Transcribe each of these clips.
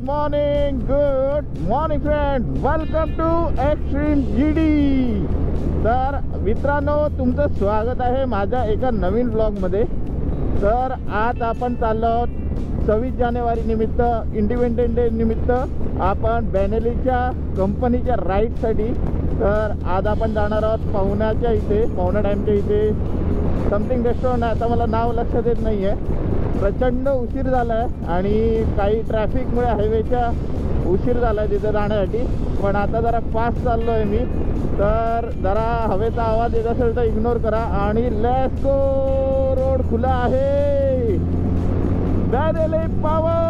Good morning friend, welcome to extreme GD. तर मित्रांनो, तुमचं स्वागत आहे माझ्या एका नवीन ब्लॉगमध्ये। तर आज आपण चाललो आहोत 26 जानेवारी निमित्त, इंडिपेंडन्स डे निमित्त आपण बेनेलीच्या कंपनीच्या राईडसाठी। तर आज आपण जाणार आहोत पवनाच्या इथे, पवना डॅमच्या इथे समथिंग रेस्टॉरंट आहे, आता मला नाव लक्षात येत नाही आहे। प्रचंड उशीर झाला आहे आणि काही ट्रॅफिकमुळे हायवेच्या उशीर झाला आहे तिथे जाण्यासाठी। पण आता जरा फास्ट चाललो आहे मी, तर जरा हवेचा आवाज येत असेल तर इग्नोर करा आणि लेट्स गो। रोड खुला आहे, बेनेली पॉवर।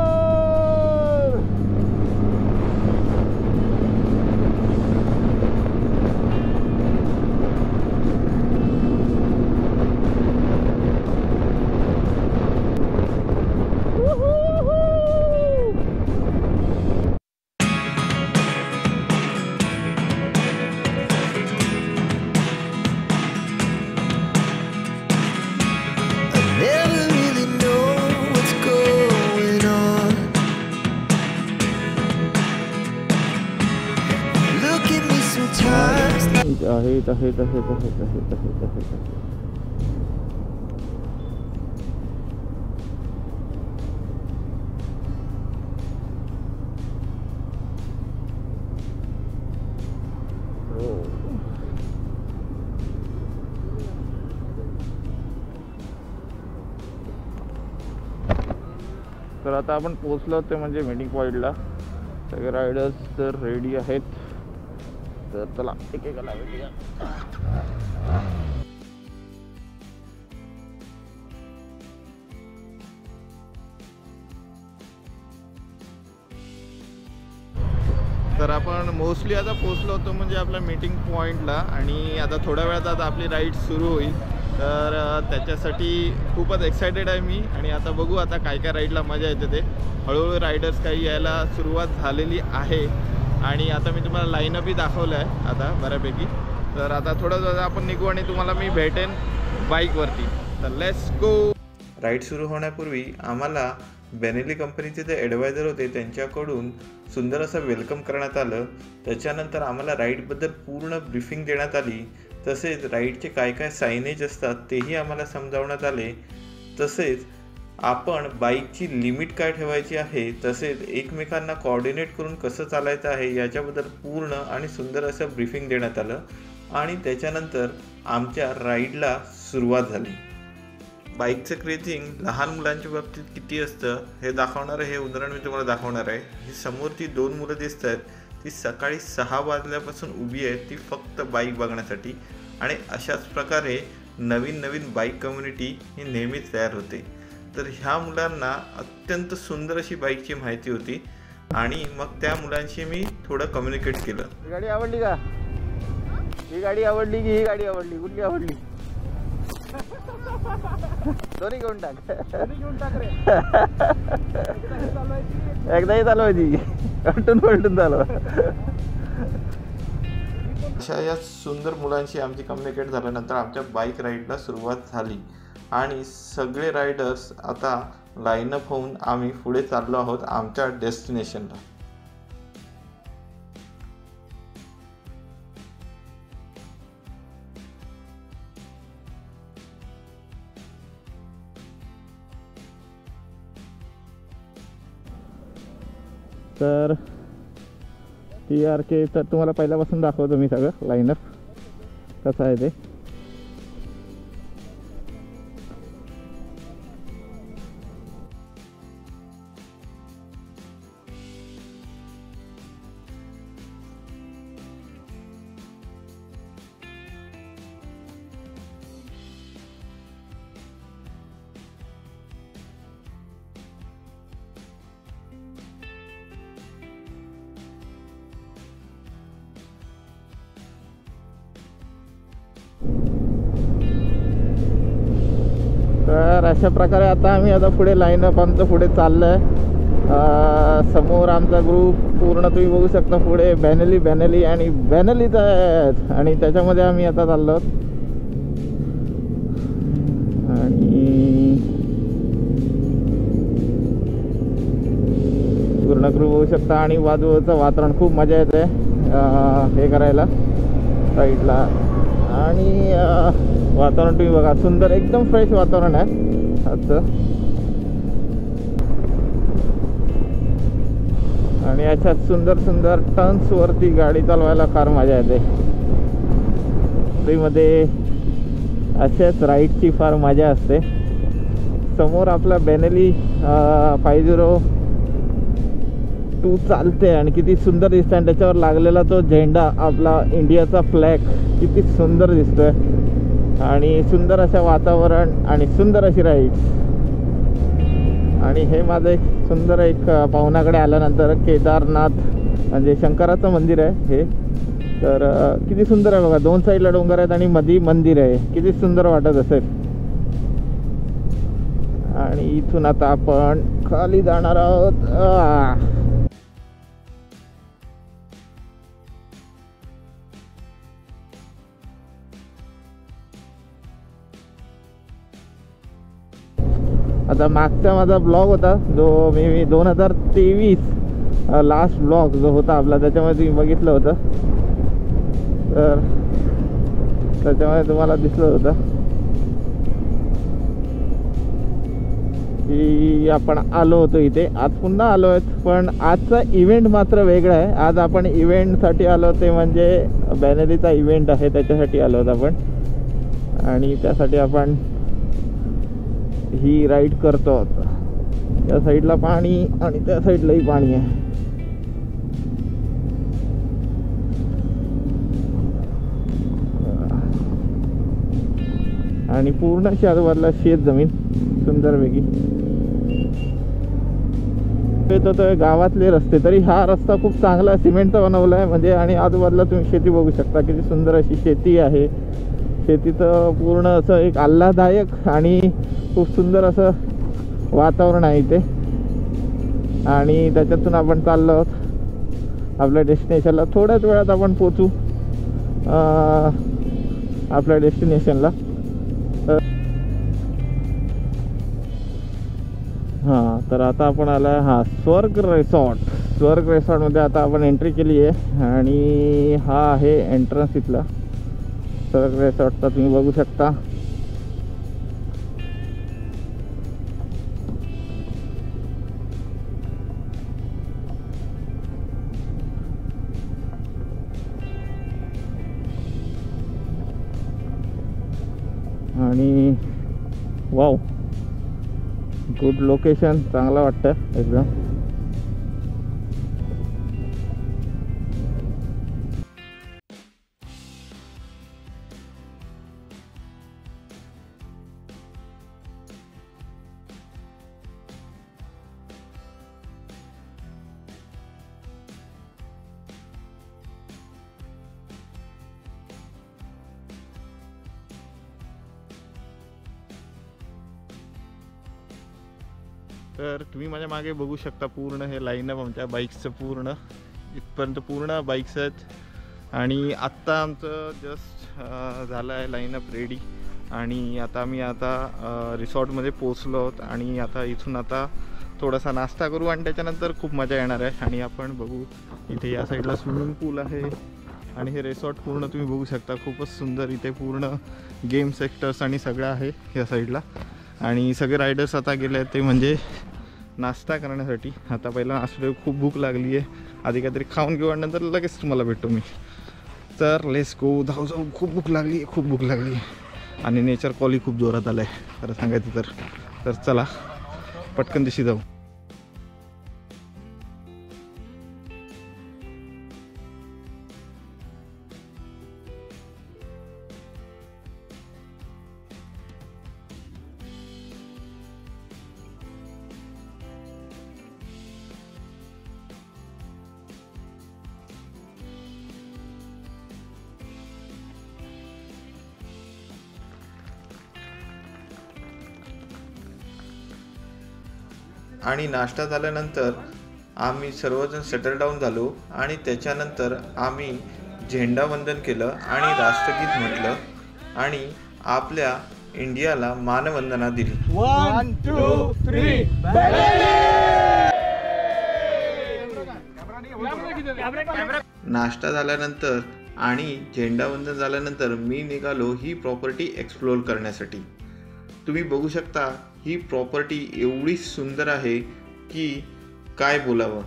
तर आता आपण पोहोचलो ते म्हणजे मीटिंग पॉइंटला। सगळे रायडर्स तर रेडी आहेत, तर चला एकेकाला भेटूया। तर आपण मोस्टली आता पोहोचलो होतो म्हणजे आपल्या मीटिंग पॉइंटला, आणि आता थोड्या वेळात आता आपली राईड सुरू होईल। तर त्याच्यासाठी खूपच एक्सायटेड आहे मी, आणि आता बघू आता काय काय राईडला मजा येते ते। हळूहळू रायडर्स काही यायला सुरुवात झालेली आहे, आणि आता मी तुम्हाला लाईनअपही दाखवलं आहे आता बऱ्यापैकी। तर आता थोडं थोडं आपण निघू आणि तुम्हाला मी भेटेन बाईकवरती। तर लेट्स गो। राईड सुरू होण्यापूर्वी आम्हाला बेनेली कंपनीचे जे ॲडवायझर होते त्यांच्याकडून सुंदर असं वेलकम करण्यात आलं। त्याच्यानंतर आम्हाला राईडबद्दल पूर्ण ब्रीफिंग देण्यात आली, तसेच राईडचे काय काय सायनेज असतात तेही आम्हाला समजावण्यात आले। तसेच आपण बाईकची लिमिट काय ठेवायची आहे, तसेच एकमेकांना कोऑर्डिनेट करून कसं चालायचं आहे याच्याबद्दल पूर्ण आणि सुंदर असं ब्रीफिंग देण्यात आलं, आणि त्याच्यानंतर आमच्या राईडला सुरुवात झाली। बाईकचं क्रेझिंग लहान मुलांच्या बाबतीत किती असतं हे दाखवणारं हे उदाहरण मी तुम्हाला दाखवणार आहे। ही समोरची 2 मुलं दिसत आहेत, ती सकाळी 6 वाजल्यापासून उभी आहे, ती फक्त बाईक बघण्यासाठी। आणि अशाच प्रकारे नवीन नवीन बाईक कम्युनिटी ही नेहमीच तयार होते। तर ह्या मुलांना अत्यंत सुंदर अशी बाईकची माहिती होती, आणि मग त्या मुलांशी मी थोडं कम्युनिकेट केलं। गाडी आवडली का? ही गाडी आवडली की ही गाडी आवडली? कुठली आवडली? दोन्ही घेऊन टाक, रे। एकदाही चालवायची, पलटून पलटून चालवा। अशा या सुंदर मुलांशी आमची कम्युनिकेट झाल्यानंतर आमच्या बाईक राईडला सुरुवात झाली, आणि सगळे रायडर्स आता लाईनअप होऊन आम्ही पुढे चाललो आहोत आमच्या डेस्टिनेशनला। तर TRK तर तुम्हाला पहिल्यापासून दाखवतो मी सगळं लाईनअप कसं आहे ते। तर अशा प्रकारे आता आम्ही पुढे लाईनअप आमचं पुढे चाललं आहे। समोर आमचा ग्रुप पूर्ण तुम्ही बघू शकता, पुढे बेनेली आणि बेनेलीच आहेत, आणि त्याच्यामध्ये आम्ही आता चाललो आहोत। आणि पूर्ण पूर्ण क्रू बघू शकता. आणि बाजूचं वातावरण खूप मजा येते हे करायला साईडला. आणि वातावरण तुम्ही बघा, सुंदर एकदम फ्रेश वातावरण आहे आजचं. आणि याच्यात सुंदर सुंदर टर्न्सवरती गाडी चालवायला फार मजा येते. फ्रीमध्ये अशाच राईडची फार मजा असते. समोर आपला बेनेली 502 चालते आणि किती सुंदर दिसतं. आणि त्याच्यावर लागलेला तो झेंडा, आपला इंडियाचा फ्लॅग किती सुंदर दिसतोय. आणि सुंदर असं वातावरण आणि सुंदर अशी राईड्स. आणि हे माझं एक सुंदर एक पाहुण्याकडे आल्यानंतर केदारनाथ म्हणजे शंकराचं मंदिर आहे हे. तर किती सुंदर आहे बघा, 2 साईडला डोंगर आहेत आणि मध्ये मंदिर आहे. किती सुंदर वाटत असेल. आणि इथून आता आपण खाली जाणार आहोत. आता मागचा माझा ब्लॉग होता जो मी 2023 लास्ट ब्लॉग जो होता आपला, त्याच्यामध्ये तुम्ही बघितलं होतं. तर त्याच्यामध्ये तुम्हाला दिसलं होतं की आपण आलो होतो इथे. आज पुन्हा आलो आहेत, पण आजचा इव्हेंट मात्र वेगळा आहे. आज आपण इव्हेंटसाठी आलो, ते म्हणजे बेनेलीचा इव्हेंट आहे, त्याच्यासाठी आलो आहोत आपण. आणि त्यासाठी आपण ही राईड करतो आहोत. त्या साईडला पाणी आणि त्या साईडलाही पाणी आहे. आणि पूर्ण आजूबाजूला शेत जमीन सुंदरपैकी. तर गावातले रस्ते, तरी हा रस्ता खूप चांगला सिमेंटचा बनवला आहे म्हणजे. आणि आजूबाजूला तुम्ही शेती बघू शकता, किती सुंदर अशी शेती आहे. शेतीचं पूर्ण असं एक आल्हाददायक आणि खूप सुंदर असं वातावरण आहे इथे. आणि त्याच्यातून आपण चाललो आहोत आपल्या डेस्टिनेशनला. थोड्याच वेळात आपण पोचू आपल्या डेस्टिनेशनला. हां, तर आता आपण आला आहे स्वर्ग रिसॉर्ट. स्वर्ग रिसॉर्टमध्ये आता आपण एंट्री केली आहे. आणि हा आहे एंट्रन्स इथला स्वर्ग रिसॉर्टचा, तुम्ही बघू शकता. आणि वाव, गुड लोकेशन, चांगला वाटतं एकदम. तर तुम्ही माझ्या मागे बघू शकता पूर्ण हे लाईनअप आमच्या बाईक्सचं पूर्ण इथपर्यंत पूर्ण बाईक्स आहेत. आणि आत्ता आमचं जस्ट झालं आहे लाईनअप रेडी. आणि आता आम्ही रिसॉर्टमध्ये पोचलो आहोत. आणि आता इथून आता थोडासा नाश्ता करू आणि त्याच्यानंतर खूप मजा येणार आहे. आणि आपण बघू इथे या साईडला स्विमिंग पूल आहे. आणि हे रिसॉर्ट पूर्ण तुम्ही बघू शकता, खूपच सुंदर. इथे पूर्ण गेम सेक्टर्स आणि सगळं आहे या साईडला. आणि सगळे रायडर्स आता गेले आहेत ते म्हणजे नाश्ता करण्यासाठी. आता पहिला नाश्ता, खूप भूक लागली आहे, आधी काहीतरी खाऊन घेऊ आणि नंतर लगेच तुम्हाला भेटतो मी. तर लेट्स गो, धाव जाऊ. खूप भूक लागली आहे, खूप भूक लागली आहे. आणि नेचर कॉली खूप जोरात आलं आहे खरं सांगायचं तर चला पटकन दिशी जाऊ. आणि नाश्ता झाल्यानंतर आम्ही सर्वजण सेटल डाऊन झालो. आणि त्याच्यानंतर आम्ही झेंडावंदन केलं आणि राष्ट्रगीत म्हटलं आणि आपल्या इंडियाला मानवंदना दिली. 1 2 3 नाश्ता झाल्यानंतर आणि झेंडावंदन झाल्यानंतर मी निघालो ही प्रॉपर्टी एक्सप्लोअर करण्यासाठी. तुम्ही बघू शकता ही प्रॉपर्टी एवढी सुंदर आहे की काय बोलावं.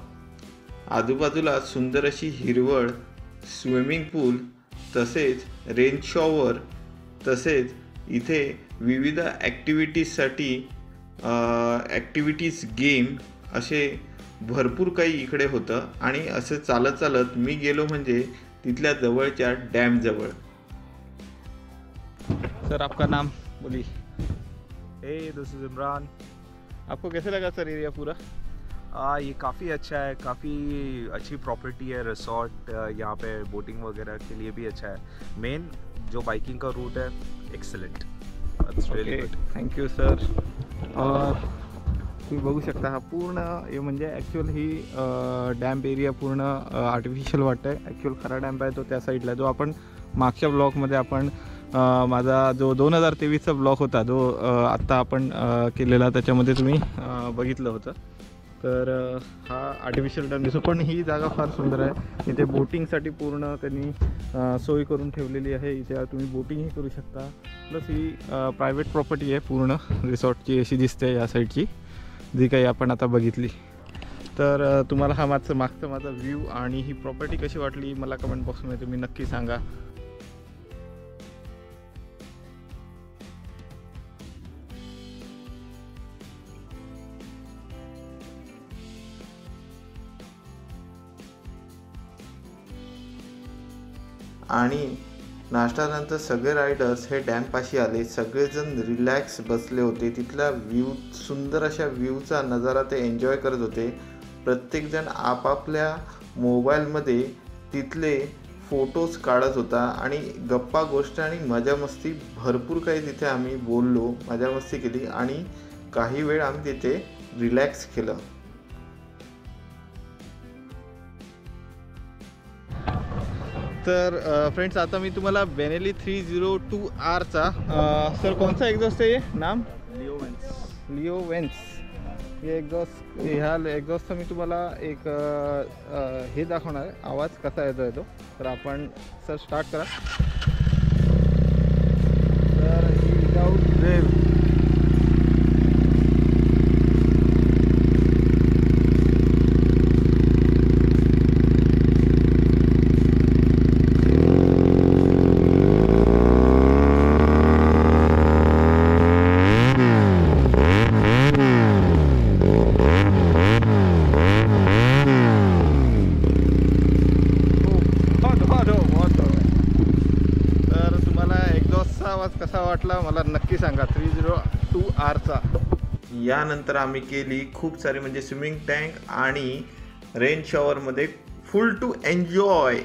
आजूबाजूला सुंदर अशी हिरवळ, स्विमिंग पूल, तसेच रेन शॉवर, तसेच इथे विविध ॲक्टिव्हिटीज गेम असे भरपूर काही इकडे होतं. आणि असं चालत चालत मी गेलो म्हणजे तिथल्या जवळच्या डॅम जवळ. सर आपका नाम बोलिए. Hey, this is Imran. आपको कैसे लगा सर एरिया पूरा? ये काफ़ी अच्छा है, काफ़ी अच्छी प्रॉपर्टी है. रिसोर्ट यहाँ पे बोटिंग वगैरह के लिए भी अच्छा है. मेन जो बाइकिंग का रूट है excellent. That's really good. Thank you sir. और तुम्ही बघू शकता हा पूर्ण हे म्हणजे ॲक्च्युअल ही डॅम्प एरिया पूर्ण आर्टिफिशियल वाटतं आहे. ॲक्च्युअल खरा डॅम्प आहे तो त्या साईडला, जो आपण मागच्या ब्लॉगमध्ये आपण माझा जो 2023चा ब्लॉग होता जो आत्ता आपण केलेला त्याच्यामध्ये तुम्ही बघितलं होतं. तर हा आर्टिफिशियल डॅम दिसतो, पण ही जागा फार सुंदर आहे. इथे बोटिंगसाठी पूर्ण त्यांनी सोय करून ठेवलेली आहे. इथे तुम्ही बोटिंगही करू शकता. प्लस ही प्रायव्हेट प्रॉपर्टी आहे पूर्ण रिसॉर्टची अशी दिसते या साईडची, जी काही आपण आता बघितली. तर तुम्हाला हा मागचा माझा व्ह्यू आणि ही प्रॉपर्टी कशी वाटली मला कमेंट बॉक्समध्ये तुम्ही नक्की सांगा. आणि नाश्त्यानंतर सगळे रायडर्स हे डॅमपाशी आले. सगळेजण रिलॅक्स बसले होते. तिथला व्ह्यू, सुंदर अशा व्ह्यूचा नजारा ते एन्जॉय करत होते. प्रत्येकजण आपापल्या मोबाईलमध्ये तिथले फोटोज काढत होता आणि गप्पा गोष्ट आणि मजा मस्ती भरपूर काही तिथे आम्ही बोललो, मजा मस्ती केली आणि काही वेळ आम्ही तिथे रिलॅक्स केलं. तर फ्रेंड्स आता मी तुम्हाला बेनेली 302Rचा सर कोणता एक्झॉस्ट आहे नाम? लिओ वेन्स हे एक्झॉस्ट. ह्या एक्झॉस्टचा मी तुम्हाला एक हे दाखवणार आहे, आवाज कसा येतो तो. तर आपण सर स्टार्ट करा. तर विदाउट ब्रेव कसा वाटला मला नक्की सांगा 302Rचा. यानंतर आम्ही केली खूप सारी म्हणजे स्विमिंग टँक आणि रेन शॉवरमध्ये फुल टू एन्जॉय.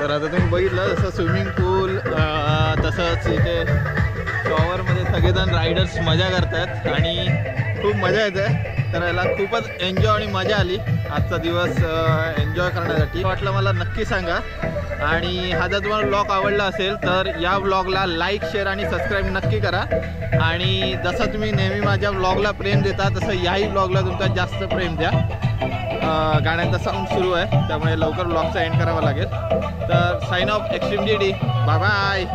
तर आता तुम्ही बघितलं जसं स्विमिंग पूल, तसंच इथे शॉवरमध्ये सगळेजण रायडर्स मजा करतात आणि खूप मजा येते. तर याला खूपच एन्जॉय आणि मजा आली आजचा दिवस एन्जॉय करण्यासाठी. वाटलं मला नक्की सांगा. आणि हा जर तुम्हाला ब्लॉग आवडला असेल तर या ब्लॉगला लाईक शेअर आणि सबस्क्राईब नक्की करा. आणि जसं तुम्ही नेहमी माझ्या ब्लॉगला प्रेम देता तसं याही ब्लॉगला तुमचा जास्त प्रेम द्या. गाण्यांचा साऊंड सुरू आहे त्यामुळे लवकर ब्लॉगचा एंड करावा लागेल. तर sign off extreme GD. Bye bye.